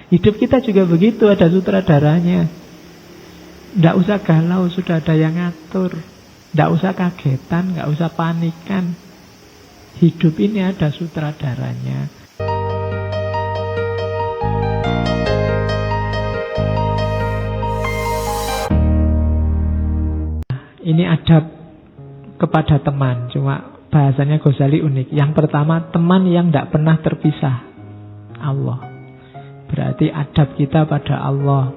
Hidup kita juga begitu, ada sutradaranya. Tidak usah galau, sudah ada yang ngatur. Tidak usah kagetan, tidak usah panikan. Hidup ini ada sutradaranya. Ini adab kepada teman. Cuma bahasanya Ghazali unik. Yang pertama, teman yang tidak pernah terpisah. Allah. Berarti adab kita pada Allah.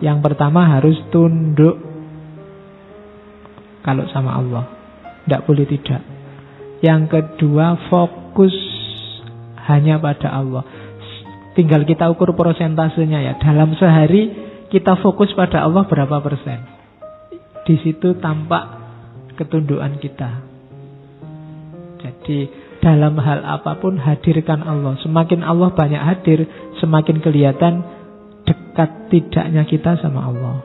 Yang pertama harus tunduk kalau sama Allah. Tidak boleh tidak. Yang kedua, fokus hanya pada Allah. Tinggal kita ukur persentasenya ya. Dalam sehari kita fokus pada Allah berapa persen. Di situ tampak ketundukan kita. Jadi dalam hal apapun hadirkan Allah. Semakin Allah banyak hadir, semakin kelihatan dekat tidaknya kita sama Allah.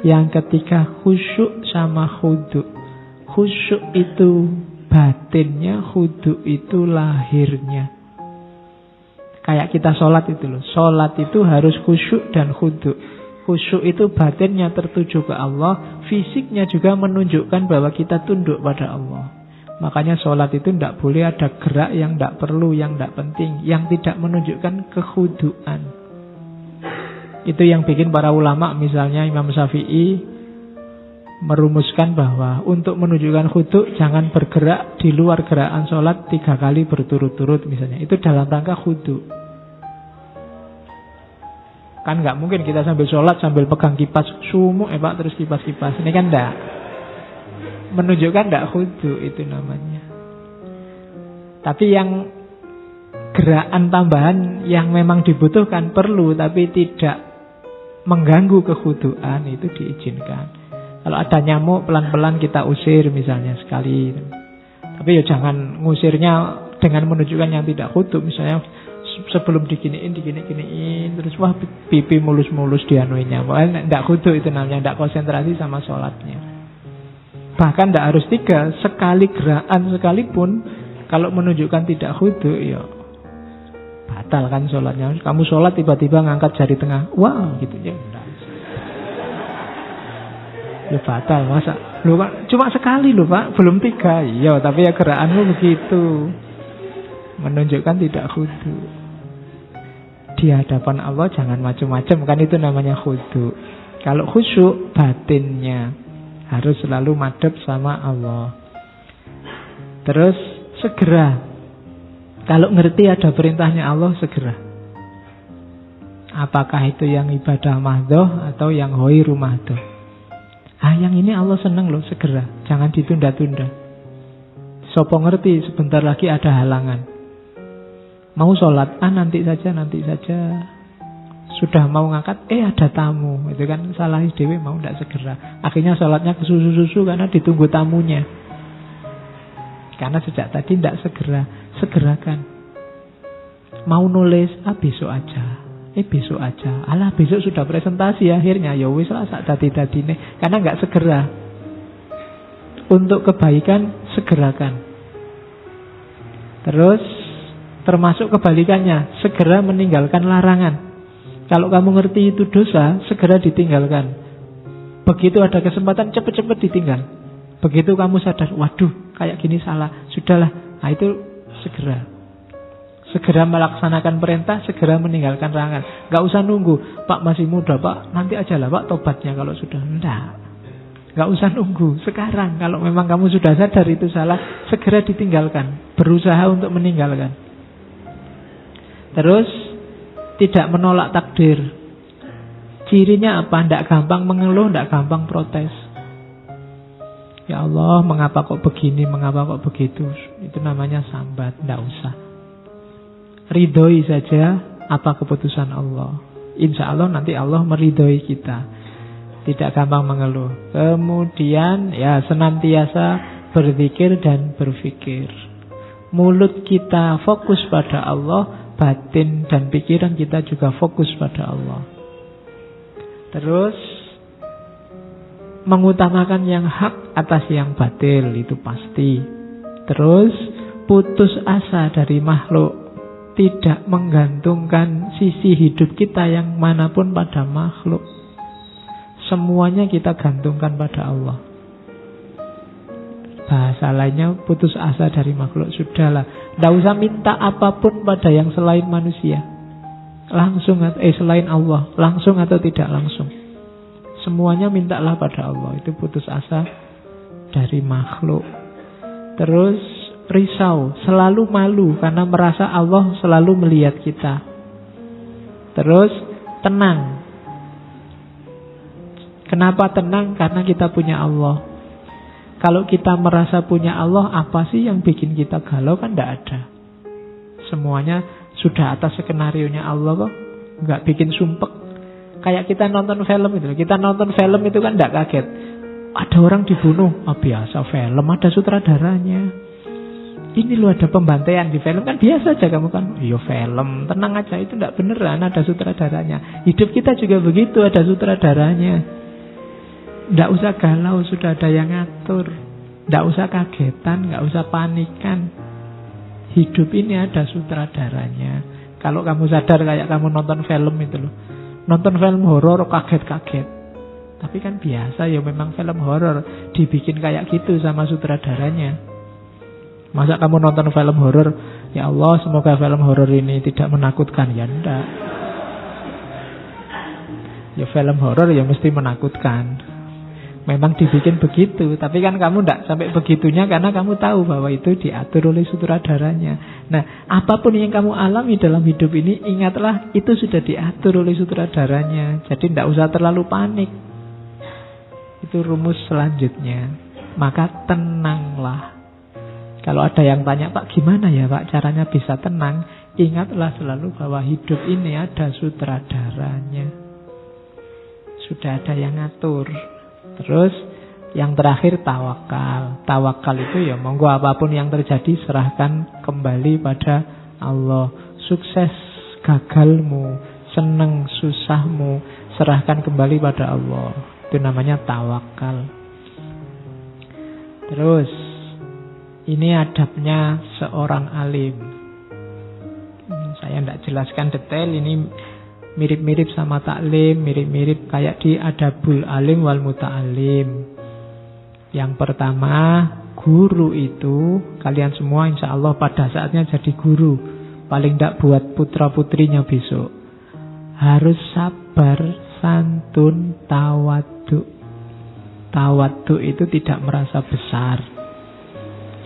Yang ketiga, khusyuk sama khudu'. Khusyuk itu batinnya, khudu' itu lahirnya. Kayak kita sholat itu loh. Sholat itu harus khusyuk dan khudu'. Khusyuk itu batinnya tertuju ke Allah, fisiknya juga menunjukkan bahwa kita tunduk pada Allah. Makanya sholat itu tidak boleh ada gerak yang tidak perlu, yang tidak penting, yang tidak menunjukkan kekhuduan. Itu yang bikin para ulama, misalnya Imam Syafi'i merumuskan bahwa untuk menunjukkan khudu' jangan bergerak di luar gerakan sholat 3 kali berturut-turut misalnya. Itu dalam rangka khudu'. Kan nggak mungkin kita sambil sholat sambil pegang kipas sumuk Pak terus kipas-kipas. Ini kan enggak. Menunjukkan enggak khudu itu namanya. Tapi yang gerakan tambahan yang memang dibutuhkan perlu tapi tidak mengganggu kekhuduan itu diizinkan. Kalau ada nyamuk pelan-pelan kita usir misalnya sekali. Tapi ya jangan ngusirnya dengan menunjukkan yang tidak khudu. Misalnya sebelum diginiin terus wah pipi mulus-mulus dianuinya. Tidak khudu itu namanya, tidak konsentrasi sama sholatnya. Bahkan tidak harus 3, sekali gerakan sekalipun kalau menunjukkan tidak khudu ya batal kan sholatnya. Kamu sholat tiba-tiba ngangkat jari tengah, wah gitu ya enggak. Ya batal masa. Loh Pak, cuma sekali loh Pak, belum 3. Iya, tapi ya gerakanmu begitu. Menunjukkan tidak khudu. Di hadapan Allah jangan macam-macam, kan itu namanya khudu. Kalau khusyuk batinnya harus selalu madhep sama Allah. Terus segera. Kalau ngerti ada perintahnya Allah, segera. Apakah itu yang ibadah mahdoh atau yang hoiru mahdoh? Yang ini Allah senang loh, segera. Jangan ditunda-tunda. Sopo ngerti sebentar lagi ada halangan. Mau sholat, nanti saja. Sudah mau ngangkat, ada tamu. Itu kan salah dewe, mau tidak segera. Akhirnya sholatnya kesusu-susu karena ditunggu tamunya. Karena sejak tadi tidak segera. Segerakan. Mau nulis, besok aja. Besok aja. Alah besok sudah presentasi akhirnya. Ya wis lah sak dadi-dadine. Karena nggak segera. Untuk kebaikan segerakan. Terus termasuk kebalikannya, segera meninggalkan larangan. Kalau kamu ngerti itu dosa, segera ditinggalkan. Begitu ada kesempatan, cepat-cepat ditinggal. Begitu kamu sadar, waduh, kayak gini salah, sudahlah. Nah itu segera. Segera melaksanakan perintah, segera meninggalkan larangan. Gak usah nunggu, Pak masih muda, Pak, nanti aja lah Pak tobatnya kalau sudah. Enggak. Gak usah nunggu, sekarang. Kalau memang kamu sudah sadar itu salah, segera ditinggalkan. Berusaha untuk meninggalkan. Terus tidak menolak takdir. Cirinya apa? Tidak gampang mengeluh, tidak gampang protes. Ya Allah, mengapa kok begini, mengapa kok begitu? Itu namanya sambat, tidak usah. Ridhoi saja apa keputusan Allah. Insya Allah nanti Allah meridhoi kita. Tidak gampang mengeluh. Kemudian ya senantiasa berzikir dan berfikir. Mulut kita fokus pada Allah, batin dan pikiran kita juga fokus pada Allah. Terus mengutamakan yang hak atas yang batil, itu pasti. Terus putus asa dari makhluk. tidak menggantungkan sisi hidup kita yang manapun pada makhluk. Semuanya kita gantungkan pada Allah. Bahasa lainnya putus asa dari makhluk. Sudahlah, tidak usah minta apapun pada yang selain manusia. Langsung selain Allah, langsung atau tidak langsung. Semuanya mintalah pada Allah. Itu putus asa dari makhluk. Terus risau, selalu malu karena merasa Allah selalu melihat kita. Terus tenang. Kenapa tenang? Karena kita punya Allah. Kalau kita merasa punya Allah, apa sih yang bikin kita galau? Kan tidak ada. Semuanya sudah atas skenarionya Allah kok. Nggak bikin sumpek. Kayak kita nonton film itu. Kita nonton film itu kan tidak kaget. Ada orang dibunuh. Biasa film, ada sutradaranya. Ini loh ada pembantaian di film. Kan biasa aja kamu kan. Iya film, tenang aja. Itu tidak beneran, ada sutradaranya. Hidup kita juga begitu, ada sutradaranya. Tidak usah galau, sudah ada yang ngatur. Tidak usah kagetan, tidak usah panikan. Hidup ini ada sutradaranya. Kalau kamu sadar kayak kamu nonton film itu loh. Nonton film horor kaget-kaget. Tapi kan biasa ya, memang film horor dibikin kayak gitu sama sutradaranya. Masa kamu nonton film horor, ya Allah semoga film horor ini tidak menakutkan. Ya enggak. Ya film horor ya mesti menakutkan. Memang dibikin begitu, tapi kan kamu tidak sampai begitunya karena kamu tahu bahwa itu diatur oleh sutradaranya. Nah, apapun yang kamu alami dalam hidup ini, ingatlah itu sudah diatur oleh sutradaranya. Jadi tidak usah terlalu panik. Itu rumus selanjutnya. Maka tenanglah. Kalau ada yang tanya, Pak gimana ya Pak caranya bisa tenang? Ingatlah selalu bahwa hidup ini ada sutradaranya. Sudah ada yang ngatur. Terus yang terakhir tawakal. Tawakal itu ya monggo apapun yang terjadi serahkan kembali pada Allah. Sukses gagalmu, seneng susahmu, serahkan kembali pada Allah. Itu namanya tawakal. Terus ini adabnya seorang alim. Saya tidak jelaskan detail, ini mirip-mirip sama taklim, mirip-mirip kayak di adabul alim wal muta'alim. Yang pertama, guru itu kalian semua insya Allah pada saatnya jadi guru. Paling tidak buat putra-putrinya besok. Harus sabar, santun, tawadhu. Tawadhu itu tidak merasa besar.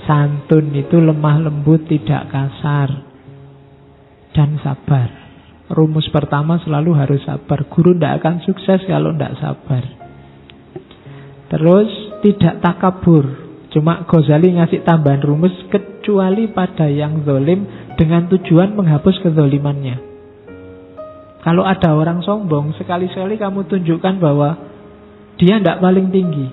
Santun itu lemah lembut, tidak kasar. Dan sabar. Rumus pertama selalu harus sabar. Guru tidak akan sukses kalau tidak sabar. Terus tidak takabur. Cuma Ghazali ngasih tambahan rumus, kecuali pada yang zalim dengan tujuan menghapus kezalimannya. Kalau ada orang sombong, sekali-sekali kamu tunjukkan bahwa dia tidak paling tinggi.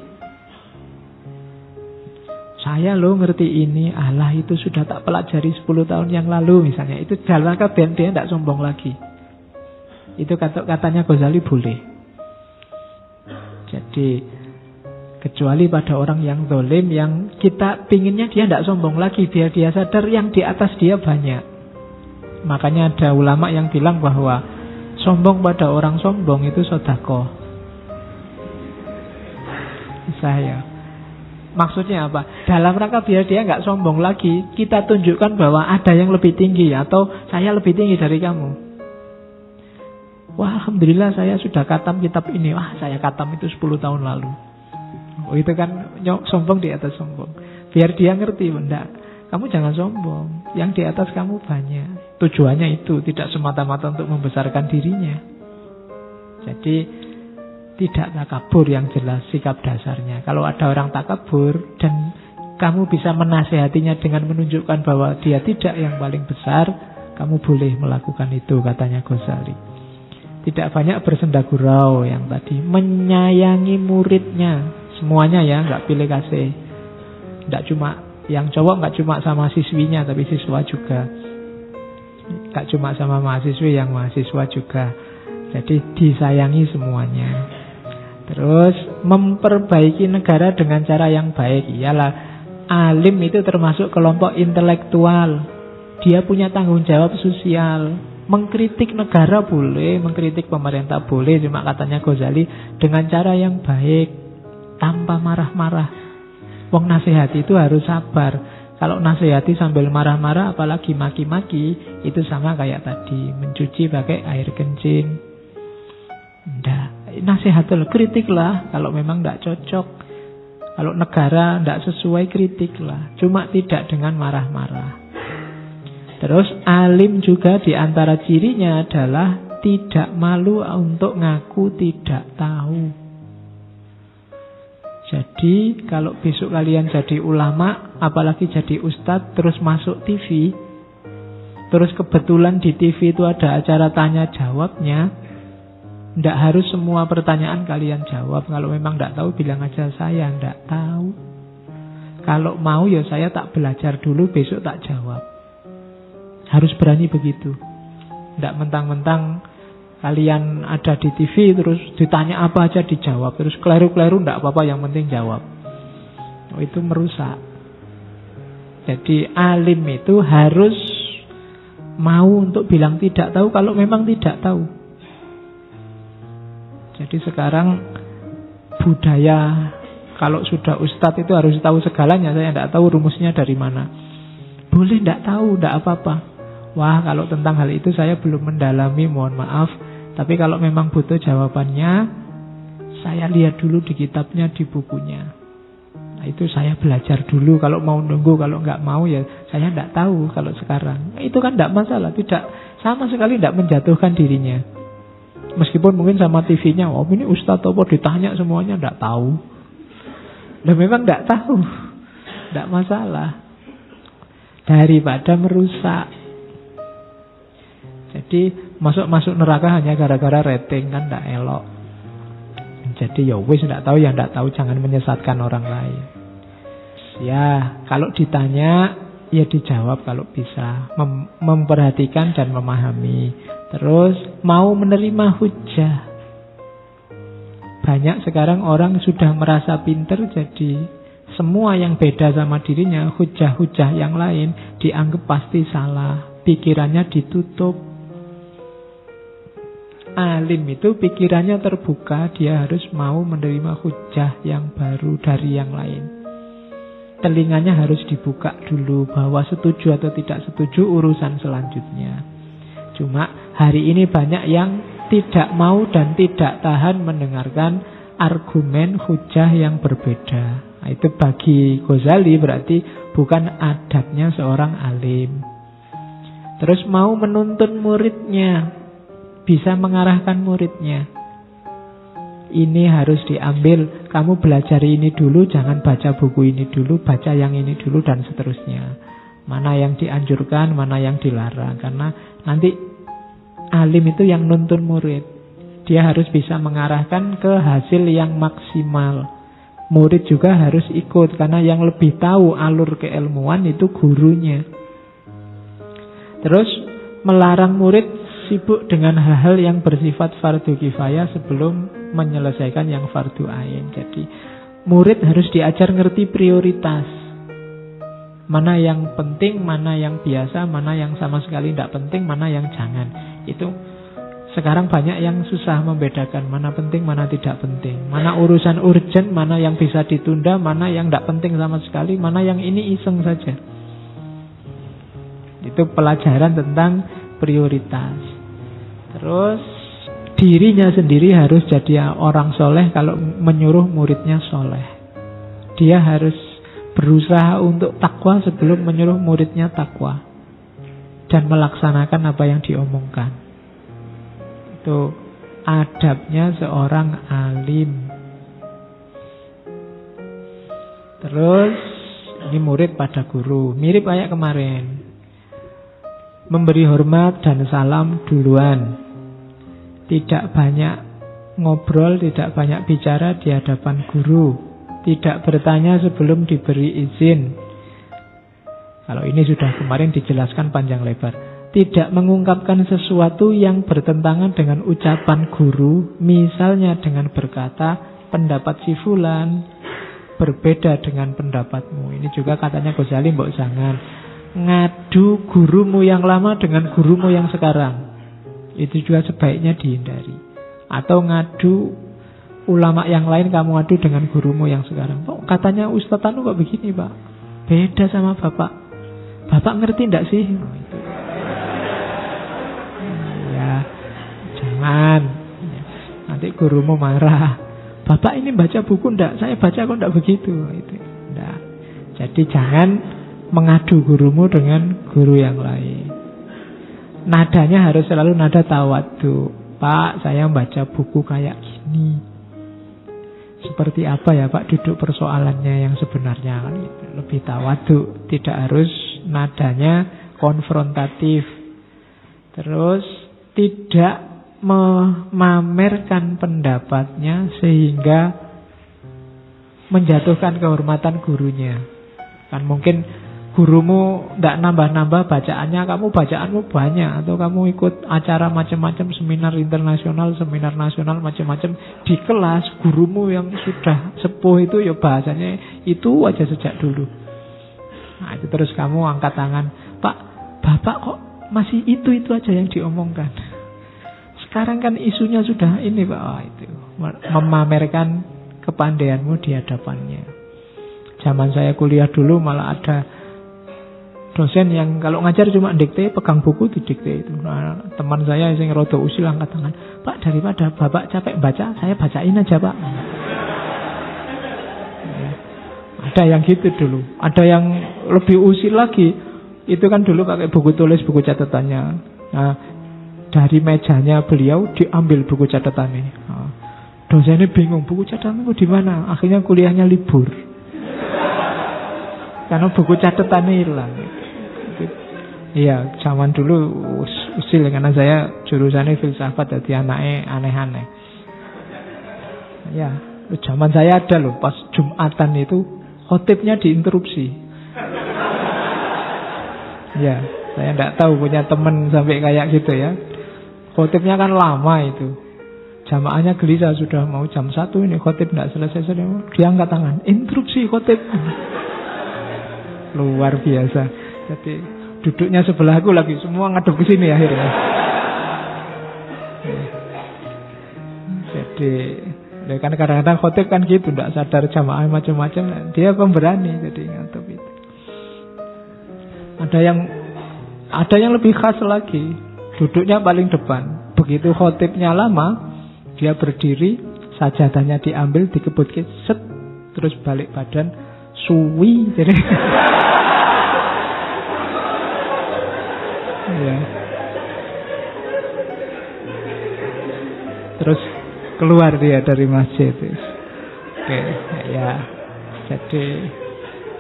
Saya loh ngerti ini, Allah itu sudah tak pelajari 10 tahun yang lalu misalnya. Itu jalan ke dia tidak sombong lagi. Itu katanya Ghazali boleh. Jadi kecuali pada orang yang zalim, yang kita pinginnya dia tidak sombong lagi, biar dia sadar yang di atas dia banyak. Makanya ada ulama yang bilang bahwa sombong pada orang sombong itu sedekah. Saya maksudnya apa? Dalam rangka biar dia nggak sombong lagi, kita tunjukkan bahwa ada yang lebih tinggi atau saya lebih tinggi dari kamu. Wah, alhamdulillah saya sudah khatam kitab ini. Wah, saya khatam itu 10 tahun lalu. Oh, itu kan sombong di atas sombong. Biar dia ngerti, enggak. Kamu jangan sombong. Yang di atas kamu banyak. Tujuannya itu tidak semata-mata untuk membesarkan dirinya. Jadi tidak takabur yang jelas sikap dasarnya. Kalau ada orang takabur dan kamu bisa menasehatinya dengan menunjukkan bahwa dia tidak yang paling besar, kamu boleh melakukan itu, katanya Ghazali. Tidak banyak bersenda gurau yang tadi. Menyayangi muridnya. Semuanya ya, nggak pilih kasih. Nggak cuma, yang cowok nggak cuma sama siswinya, tapi siswa juga. Nggak cuma sama mahasiswi, yang mahasiswa juga. Jadi disayangi semuanya. Terus memperbaiki negara dengan cara yang baik. Iyalah, alim itu termasuk kelompok intelektual. Dia punya tanggung jawab sosial. Mengkritik negara boleh, mengkritik pemerintah boleh, cuma katanya Ghazali dengan cara yang baik, tanpa marah-marah. Wong nasihati itu harus sabar. Kalau nasihati sambil marah-marah, apalagi maki-maki, itu sama kayak tadi, mencuci pakai air kencing. Nggak, nasihatlah, kritiklah kalau memang nggak cocok. Kalau negara nggak sesuai, kritiklah. Cuma tidak dengan marah-marah. Terus alim juga diantara cirinya adalah tidak malu untuk ngaku tidak tahu. Jadi kalau besok kalian jadi ulama, apalagi jadi ustadz, terus masuk TV, terus kebetulan di TV itu ada acara tanya jawabnya, ndak harus semua pertanyaan kalian jawab. Kalau memang ndak tahu, bilang aja saya ndak tahu. Kalau mau ya saya tak belajar dulu, besok tak jawab. Harus berani begitu. Ndak mentang-mentang kalian ada di TV terus ditanya apa aja dijawab, terus keliru-keliru ndak apa-apa, yang penting jawab. Itu merusak. Jadi alim itu harus mau untuk bilang tidak tahu kalau memang tidak tahu. Jadi sekarang budaya kalau sudah ustadz itu harus tahu segalanya. Saya tidak tahu rumusnya dari mana. Boleh tidak tahu, tidak apa-apa. Wah, kalau tentang hal itu saya belum mendalami, mohon maaf. Tapi kalau memang butuh jawabannya, saya lihat dulu di kitabnya, di bukunya. Nah, itu saya belajar dulu. Kalau mau nunggu, kalau nggak mau ya saya tidak tahu kalau sekarang. Itu kan tidak masalah, tidak sama sekali tidak menjatuhkan dirinya. Meskipun mungkin sama TV-nya, oh ini ustadz apa ditanya semuanya tidak tahu. Dan memang tidak tahu, tidak masalah. Daripada merusak. Jadi masuk neraka hanya gara-gara rating, kan tidak elok. Jadi ya wis tidak tahu, ya tidak tahu, jangan menyesatkan orang lain. Ya kalau ditanya ya dijawab kalau bisa, memperhatikan dan memahami. Terus mau menerima hujah. Banyak sekarang orang sudah merasa pinter, jadi semua yang beda sama dirinya, hujah-hujah yang lain dianggap pasti salah. Pikirannya ditutup. Alim itu pikirannya terbuka, dia harus mau menerima hujah yang baru dari yang lain. Telinganya harus dibuka dulu, bahwa setuju atau tidak setuju urusan selanjutnya. Cuma hari ini banyak yang tidak mau dan tidak tahan mendengarkan argumen hujah yang berbeda. Nah, itu bagi Ghazali berarti bukan adabnya seorang alim. Terus mau menuntun muridnya, bisa mengarahkan muridnya. Ini harus diambil, kamu belajar ini dulu, jangan baca buku ini dulu, baca yang ini dulu, dan seterusnya. Mana yang dianjurkan, mana yang dilarang. Karena nanti alim itu yang nuntun murid. Dia harus bisa mengarahkan ke hasil yang maksimal. Murid juga harus ikut, karena yang lebih tahu alur keilmuan itu gurunya. Terus melarang murid sibuk dengan hal-hal yang bersifat fardu kifayah sebelum menyelesaikan yang fardu ain. Jadi murid harus diajar ngerti prioritas. Mana yang penting, mana yang biasa, mana yang sama sekali tidak penting, mana yang jangan. Itu sekarang banyak yang susah membedakan mana penting, mana tidak penting. Mana urusan urgent, mana yang bisa ditunda, mana yang tidak penting sama sekali, mana yang ini iseng saja. Itu pelajaran tentang prioritas. Terus dirinya sendiri harus jadi orang soleh kalau menyuruh muridnya soleh. Dia harus berusaha untuk takwa sebelum menyuruh muridnya takwa, dan melaksanakan apa yang diomongkan. Itu adabnya seorang alim. Terus ini murid pada guru, mirip kayak kemarin. Memberi hormat dan salam duluan. Tidak banyak ngobrol, tidak banyak bicara di hadapan guru. Tidak bertanya sebelum diberi izin. Kalau ini sudah kemarin dijelaskan panjang lebar. Tidak mengungkapkan sesuatu yang bertentangan dengan ucapan guru. Misalnya dengan berkata, pendapat si fulan berbeda dengan pendapatmu. Ini juga katanya Ghazali, mbok jangan. ngadu gurumu yang lama dengan gurumu yang sekarang. Itu juga sebaiknya dihindari. Atau ngadu ulama yang lain, kamu adu dengan gurumu yang sekarang. Kok katanya Ustaz anu kok begini Pak, beda sama Bapak. Bapak ngerti enggak sih? Oh, itu. Ya, jangan. Nanti gurumu marah. Bapak ini baca buku enggak? Saya baca kok enggak begitu. Itu. Enggak. Jadi jangan mengadu gurumu dengan guru yang lain. Nadanya harus selalu nada tawadhu. Pak, saya baca buku kayak gini. Seperti apa ya Pak duduk persoalannya yang sebenarnya, kan gitu. Lebih tawadhu, tidak harus nadanya konfrontatif. Terus tidak memamerkan pendapatnya sehingga menjatuhkan kehormatan gurunya. Kan mungkin gurumu tidak nambah-nambah bacaannya, kamu bacaanmu banyak. Atau kamu ikut acara macam-macam, seminar internasional, seminar nasional, macam-macam. Di kelas gurumu yang sudah sepuh itu ya bahasanya itu aja sejak dulu. Nah itu terus kamu angkat tangan, Pak, Bapak kok masih itu aja yang diomongkan. Sekarang kan isunya sudah ini Pak. Oh, itu memamerkan kepandaianmu di hadapannya. Zaman saya kuliah dulu malah ada dosen yang kalau ngajar cuma dikte, pegang buku didikte itu. Nah, teman saya yang rada usil angkat tangan, Pak, daripada Bapak capek baca, saya bacain aja Pak. Ya. Ada yang gitu dulu. Ada yang lebih usil lagi. Itu kan dulu pakai buku tulis, buku catatannya. Nah, dari mejanya beliau diambil buku catatannya. Nah, dosennya bingung, buku catatanmu di mana? Akhirnya kuliahnya libur. Karena buku catatannya hilang. Iya, zaman dulu usil karena saya jurusannya filsafat, jadi anaknya aneh-aneh. Ya, zaman saya ada loh, pas Jumatan itu khotibnya diinterupsi. Ya, saya tidak tahu punya teman sampai kayak gitu ya. Khotibnya kan lama itu. Jamaahnya gelisah, sudah mau jam 1 ini khotib tidak selesai. Dia angkat tangan, interupsi khotib. Luar biasa. Jadi duduknya sebelah aku lagi, semua ngadep ke sini akhirnya. Jadi kan kadang-kadang khotib kan gitu, tidak sadar jamaah macam-macam, dia pemberani jadi ngadep itu. Ada yang lebih khas lagi, duduknya paling depan. Begitu khotibnya lama, dia berdiri, sajadahnya diambil, dikebut set, terus balik badan, suwi. Jadi ya. Terus keluar dia dari masjid. Oke, ya. Jadi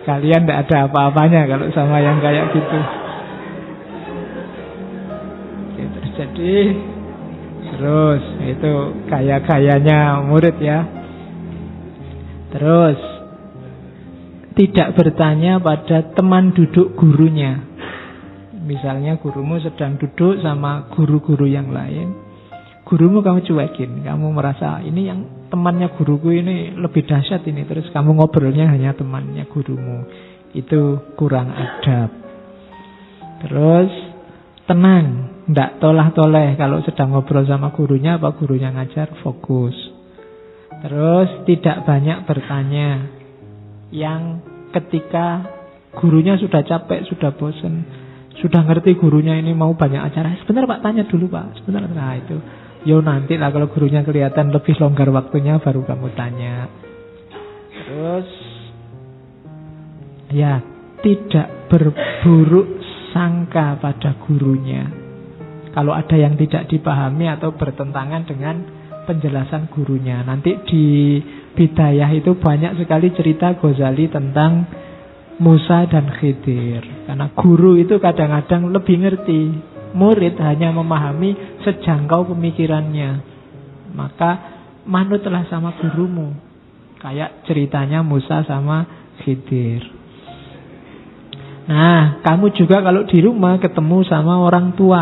kalian tidak ada apa-apanya kalau sama yang kayak gitu. Oke, terus itu gaya-gayanya murid ya. Terus tidak bertanya pada teman duduk gurunya. Misalnya gurumu sedang duduk sama guru-guru yang lain, gurumu kamu cuekin, kamu merasa ini yang temannya guruku ini lebih dahsyat ini, terus kamu ngobrolnya hanya temannya gurumu, itu kurang adab. Terus tenang, tidak tolah-toleh kalau sedang ngobrol sama gurunya, apa gurunya ngajar, fokus. Terus tidak banyak bertanya, yang ketika gurunya sudah capek, sudah bosan, sudah ngerti gurunya ini mau banyak acara, sebentar Pak, tanya dulu Pak, sebentar. Nah itu, yo nanti lah kalau gurunya kelihatan lebih longgar waktunya baru kamu tanya. Terus ya, tidak berburuk sangka pada gurunya. Kalau ada yang tidak dipahami atau bertentangan dengan penjelasan gurunya. Nanti di Bidayah itu banyak sekali cerita Ghazali tentang Musa dan Khidir. Karena guru itu kadang-kadang lebih ngerti, murid hanya memahami sejangkau pemikirannya. Maka manutlah sama gurumu. Kayak ceritanya Musa sama Khidir. Nah, kamu juga kalau di rumah ketemu sama orang tua,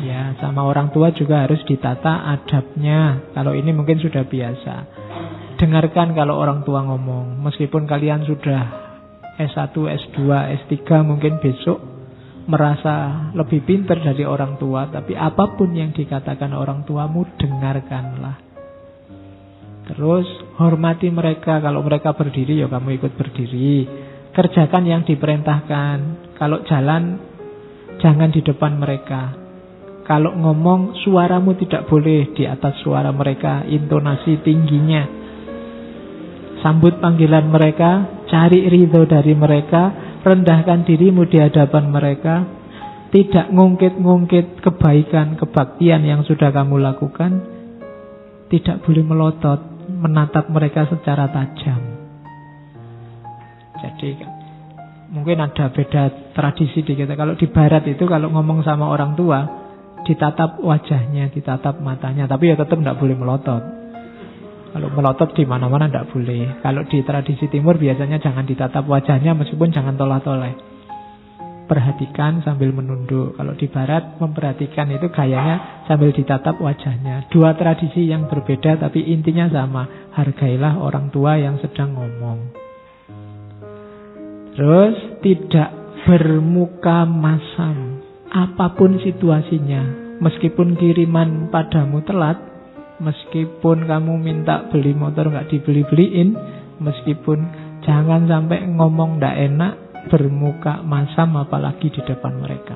ya sama orang tua juga harus ditata adabnya. Kalau ini mungkin sudah biasa. Dengarkan kalau orang tua ngomong, meskipun kalian sudah S1, S2, S3 mungkin besok merasa lebih pintar dari orang tua, tapi apapun yang dikatakan orang tuamu, dengarkanlah. Terus hormati mereka. Kalau mereka berdiri, ya kamu ikut berdiri. Kerjakan yang diperintahkan. Kalau jalan, jangan di depan mereka. Kalau ngomong, suaramu tidak boleh di atas suara mereka, intonasi tingginya. Sambut panggilan mereka, cari ridho dari mereka, rendahkan dirimu di hadapan mereka. Tidak ngungkit-ngungkit kebaikan, kebaktian yang sudah kamu lakukan. Tidak boleh melotot, menatap mereka secara tajam. Jadi mungkin ada beda tradisi di kita. Kalau di barat itu kalau ngomong sama orang tua, ditatap wajahnya, ditatap matanya, tapi ya tetap tidak boleh melotot. Kalau melotot di mana-mana tidak boleh. Kalau di tradisi timur biasanya jangan ditatap wajahnya, meskipun jangan toleh-toleh. Perhatikan sambil menunduk. Kalau di barat memperhatikan itu gayanya sambil ditatap wajahnya. Dua tradisi yang berbeda tapi intinya sama. Hargailah orang tua yang sedang ngomong. Terus tidak bermuka masam. Apapun situasinya, meskipun kiriman padamu telat, meskipun kamu minta beli motor nggak dibeli-beliin, meskipun jangan sampai ngomong nggak enak, bermuka masam apalagi di depan mereka.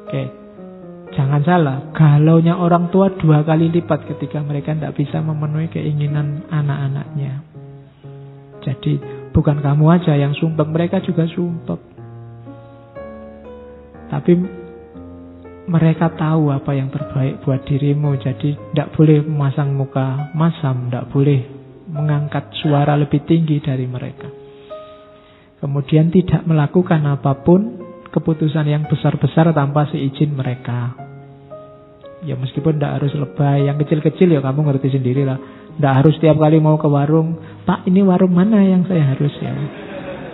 Oke, jangan salah, galaunya orang tua 2 kali lipat ketika mereka tidak bisa memenuhi keinginan anak-anaknya. Jadi bukan kamu aja yang sumpek, mereka juga sumpek. Tapi mereka tahu apa yang terbaik buat dirimu. Jadi tidak boleh memasang muka masam, tidak boleh mengangkat suara lebih tinggi dari mereka. Kemudian tidak melakukan apapun keputusan yang besar-besar tanpa seizin mereka. Ya meskipun tidak harus lebay. Yang kecil-kecil ya kamu ngerti sendiri lah. Tidak harus tiap kali mau ke warung, Pak ini warung mana yang saya harus ya.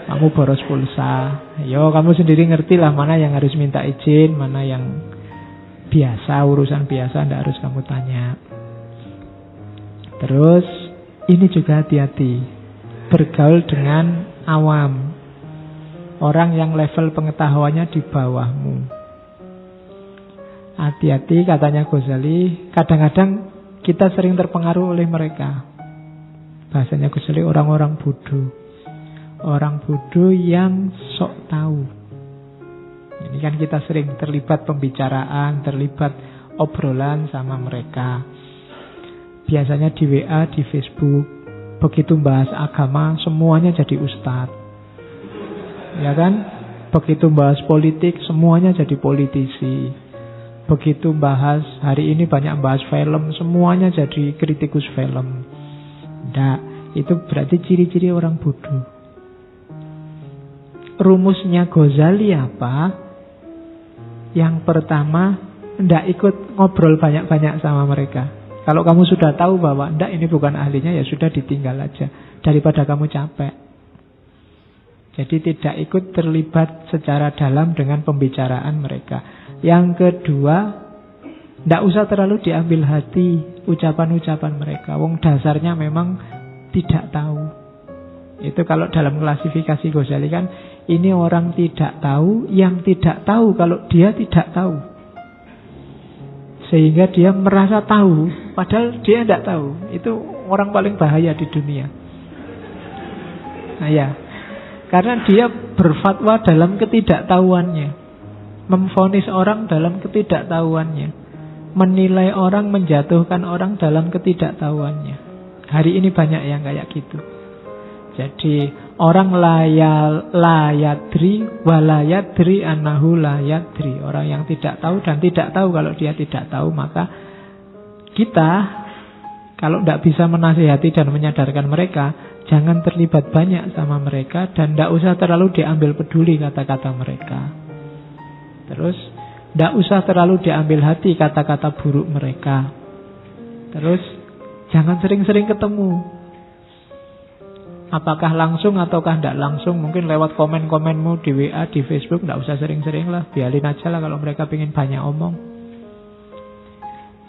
Kamu boros pulsa. Yo kamu sendiri ngerti lah mana yang harus minta izin, mana yang biasa, urusan biasa tidak harus kamu tanya. Terus ini juga hati-hati, bergaul dengan awam, orang yang level pengetahuannya di bawahmu. Hati-hati katanya Ghazali, kadang-kadang kita sering terpengaruh oleh mereka. Bahasanya Ghazali orang-orang bodoh. Orang bodoh yang sok tahu. Ini kan kita sering terlibat pembicaraan, terlibat obrolan sama mereka. Biasanya di WA, di Facebook, begitu bahas agama, semuanya jadi ustadz. Ya kan? Begitu bahas politik, semuanya jadi politisi. Begitu bahas, hari ini banyak bahas film, semuanya jadi kritikus film. Nah, itu berarti ciri-ciri orang bodoh. Rumusnya Ghazali apa? Yang pertama, tidak ikut ngobrol banyak-banyak sama mereka. Kalau kamu sudah tahu bahwa tidak ini bukan ahlinya, ya sudah ditinggal aja. Daripada kamu capek. Jadi tidak ikut terlibat secara dalam dengan pembicaraan mereka. Yang kedua, tidak usah terlalu diambil hati ucapan-ucapan mereka. Wong dasarnya memang tidak tahu. Itu kalau dalam klasifikasi Ghazali kan, ini orang tidak tahu yang tidak tahu kalau dia tidak tahu. Sehingga dia merasa tahu, padahal dia tidak tahu. Itu orang paling bahaya di dunia. Nah ya, karena dia berfatwa dalam ketidaktahuannya, memvonis orang dalam ketidaktahuannya, menilai orang, menjatuhkan orang dalam ketidaktahuannya. Hari ini banyak yang kayak gitu. Jadi orang layadri walayadri annahu layadri. Orang yang tidak tahu dan tidak tahu kalau dia tidak tahu. Maka kita kalau tidak bisa menasihati dan menyadarkan mereka, jangan terlibat banyak sama mereka. Dan tidak usah terlalu diambil peduli kata-kata mereka. Terus tidak usah terlalu diambil hati kata-kata buruk mereka. Terus jangan sering-sering ketemu. Apakah langsung ataukah tidak langsung, mungkin lewat komen-komenmu di WA, di Facebook, tidak usah sering-sering lah, biarin aja lah kalau mereka pengen banyak omong.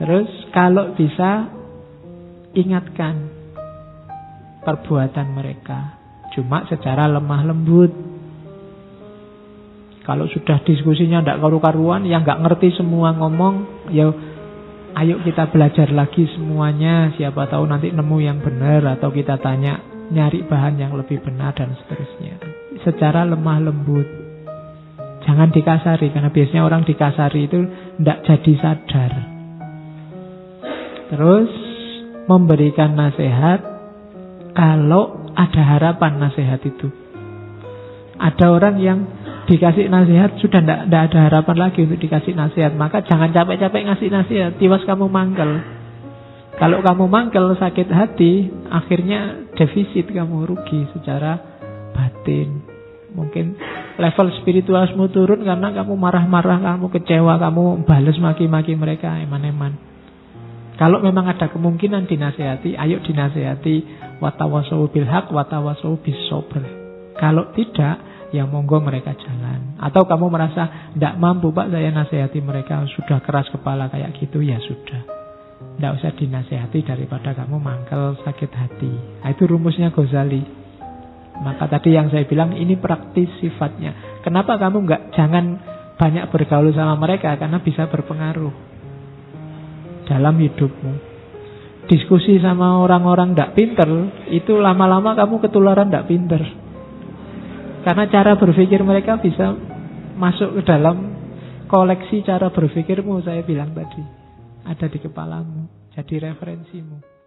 Terus kalau bisa ingatkan perbuatan mereka, Cuma secara lemah lembut. Kalau sudah diskusinya tidak karu-karuan, yang nggak ngerti semua ngomong, ya ayo kita belajar lagi semuanya. Siapa tahu nanti nemu yang benar, atau kita tanya, nyari bahan yang lebih benar, dan seterusnya. Secara lemah lembut. Jangan dikasari, karena biasanya orang dikasari itu tidak jadi sadar. Terus memberikan nasihat kalau ada harapan nasihat itu. Ada orang yang dikasih nasihat sudah tidak ada harapan lagi untuk dikasih nasihat. Maka jangan capek-capek ngasih nasihat, tiwas kamu mangkel. Kalau kamu mangkel, sakit hati, akhirnya defisit, kamu rugi secara batin. Mungkin level spiritualmu turun karena kamu marah-marah, kamu kecewa, kamu balas maki-maki mereka, eman-eman. Kalau memang ada kemungkinan dinasihati, ayo dinasihati. Watawasau bil haq, watawasau bis sabr. Kalau tidak, ya monggo mereka jalan. Atau kamu merasa tidak mampu, Pak, saya nasihati mereka sudah keras kepala kayak gitu, ya sudah, tidak usah dinasihati daripada kamu mangkel sakit hati. Nah, itu rumusnya Ghazali. Maka tadi yang saya bilang ini praktis sifatnya. Kenapa kamu jangan banyak bergaul sama mereka? Karena bisa berpengaruh dalam hidupmu. Diskusi sama orang-orang tidak pinter, itu lama-lama kamu ketularan tidak pinter. Karena cara berpikir mereka bisa masuk ke dalam koleksi cara berpikirmu, saya bilang tadi. Ada di kepalamu, jadi referensimu.